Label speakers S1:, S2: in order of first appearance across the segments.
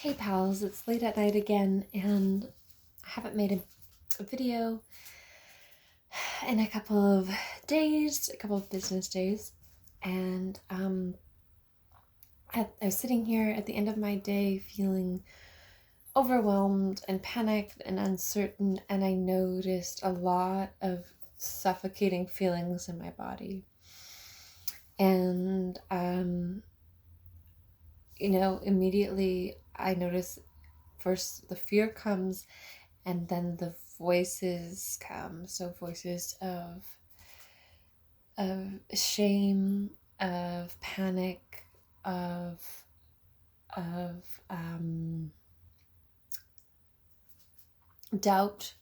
S1: Hey pals, it's late at night again, and I haven't made a video in a couple of days, a couple of business days, and I was sitting here at the end of my day feeling overwhelmed and panicked and uncertain, and I noticed a lot of suffocating feelings in my body. And immediately I notice first the fear comes, and then the voices come. So voices of shame, of panic, of doubt,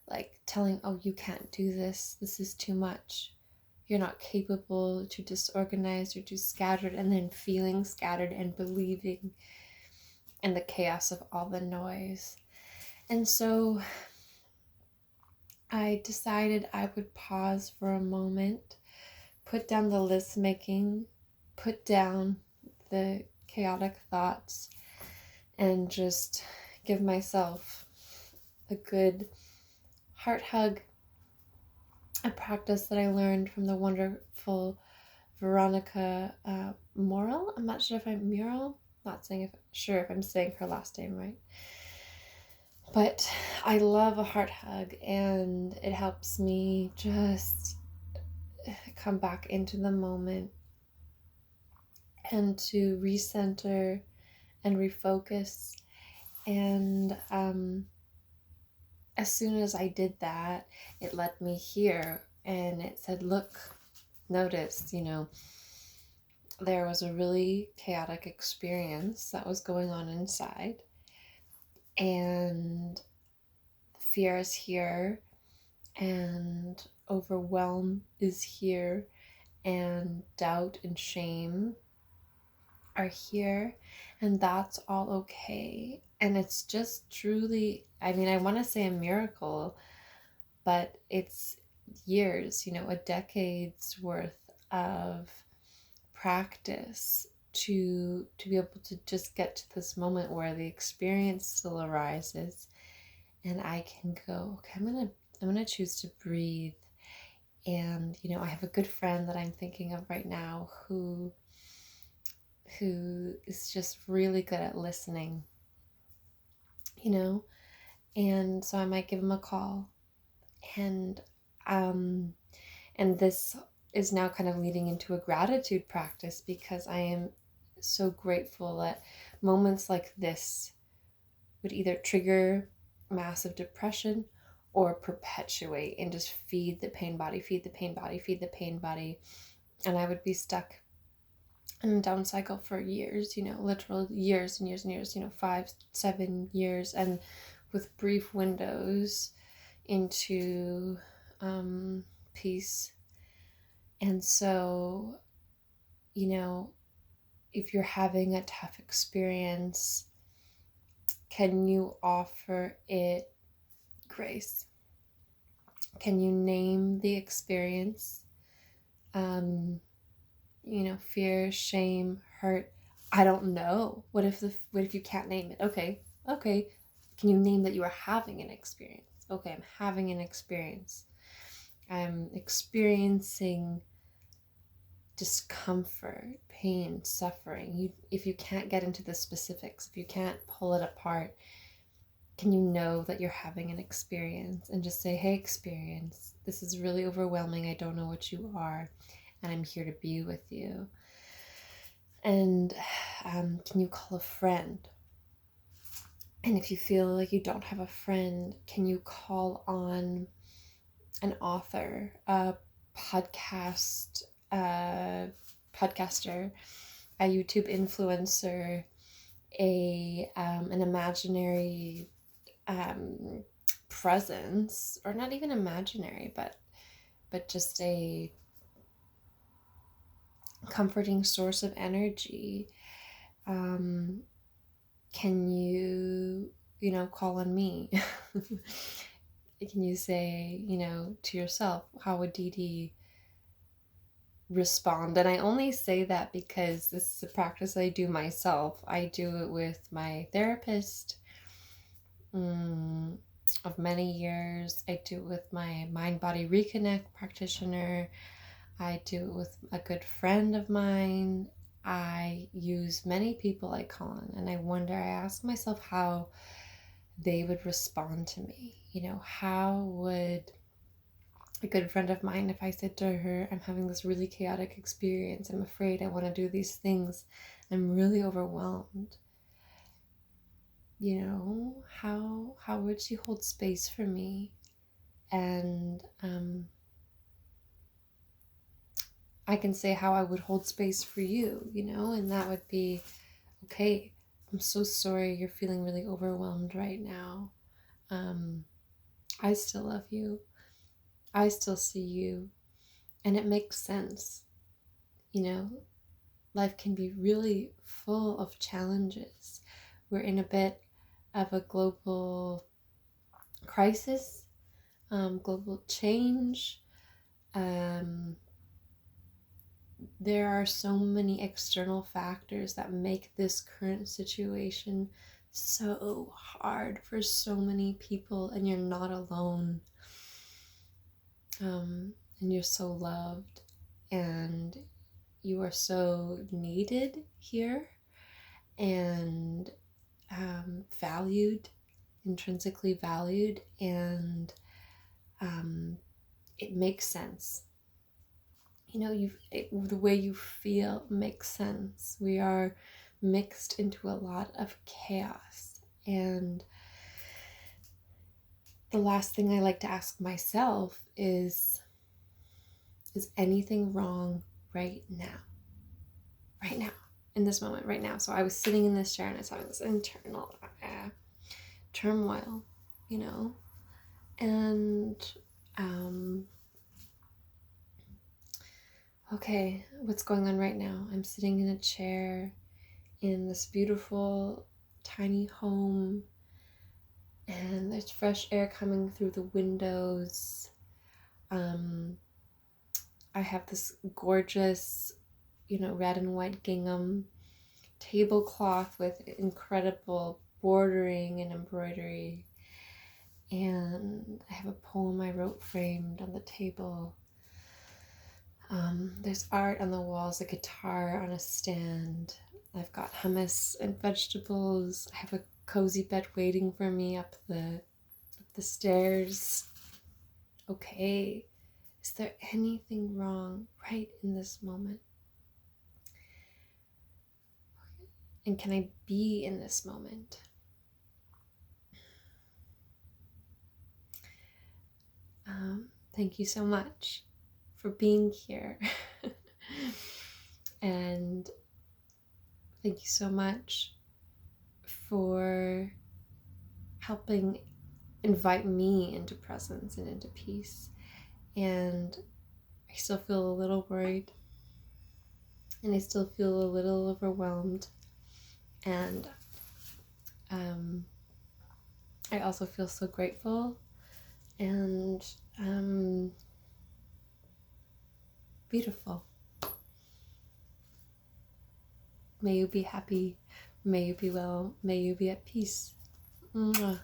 S1: like telling, oh, you can't do this, this is too much, you're not capable, too disorganized, you're too scattered, and then feeling scattered and believing in the chaos of all the noise. And so I decided I would pause for a moment, put down the list making, put down the chaotic thoughts, and just give myself a good heart hug, a practice that I learned from the wonderful Veronica Morel. I'm not sure if I'm Mural, not sure if I'm saying her last name right. But I love a heart hug, and it helps me just come back into the moment and to recenter and refocus. And as soon as I did that, it led me here, and it said, look, notice, there was a really chaotic experience that was going on inside, and fear is here, and overwhelm is here, and doubt and shame are here, and that's all okay. And it's just truly, I want to say a miracle, but it's years, a decade's worth of practice to be able to just get to this moment where the experience still arises, and I can go, okay, I'm gonna choose to breathe. And I have a good friend that I'm thinking of right now who is just really good at listening, and so I might give him a call. And this is now kind of leading into a gratitude practice, because I am so grateful that moments like this would either trigger massive depression or perpetuate and just feed the pain body, feed the pain body, feed the pain body. And I would be stuck in a down cycle for years, literal years and years and years, 5-7 years, and with brief windows into peace. And so, if you're having a tough experience, can you offer it grace? Can you name the experience? Fear, shame, hurt. I don't know. What if you can't name it? Okay. Can you name that you are having an experience? Okay, I'm having an experience. I'm experiencing discomfort, pain, suffering. If you can't get into the specifics, if you can't pull it apart, can you know that you're having an experience, and just say, hey, experience, this is really overwhelming. I don't know what you are, and I'm here to be with you. And can you call a friend? And if you feel like you don't have a friend, can you call on an author, a podcaster, a YouTube influencer, an imaginary presence, or not even imaginary, but just a comforting source of energy? Can you call on me? Can you say, to yourself, how would Dee Dee respond. And I only say that because this is a practice I do myself. I do it with my therapist of many years. I do it with my mind-body reconnect practitioner. I do it with a good friend of mine. I use many people I call on, and I ask myself how they would respond to me. How would a good friend of mine, if I said to her, I'm having this really chaotic experience, I'm afraid, I want to do these things, I'm really overwhelmed, how would she hold space for me? And I can say how I would hold space for you, and that would be, okay, I'm so sorry you're feeling really overwhelmed right now. I still love you. I still see you. And it makes sense. Life can be really full of challenges. We're in a bit of a global crisis, global change. There are so many external factors that make this current situation so hard for so many people, and you're not alone. And you're so loved, and you are so needed here, and valued, intrinsically valued, and it makes sense. The way you feel makes sense. We are mixed into a lot of chaos, and the last thing I like to ask myself is anything wrong right now? Right now, in this moment, right now. So I was sitting in this chair and I was having this internal turmoil, and okay, what's going on right now? I'm sitting in a chair in this beautiful tiny home, and there's fresh air coming through the windows. I have this gorgeous, red and white gingham tablecloth with incredible bordering and embroidery. And I have a poem I wrote framed on the table. There's art on the walls, a guitar on a stand. I've got hummus and vegetables. I have a cozy bed waiting for me up the stairs. Okay, is there anything wrong right in this moment? And can I be in this moment? Thank you so much for being here. And thank you so much for helping invite me into presence and into peace. And I still feel a little worried, and I still feel a little overwhelmed, and I also feel so grateful and beautiful. May you be happy, may you be well, may you be at peace. Mwah.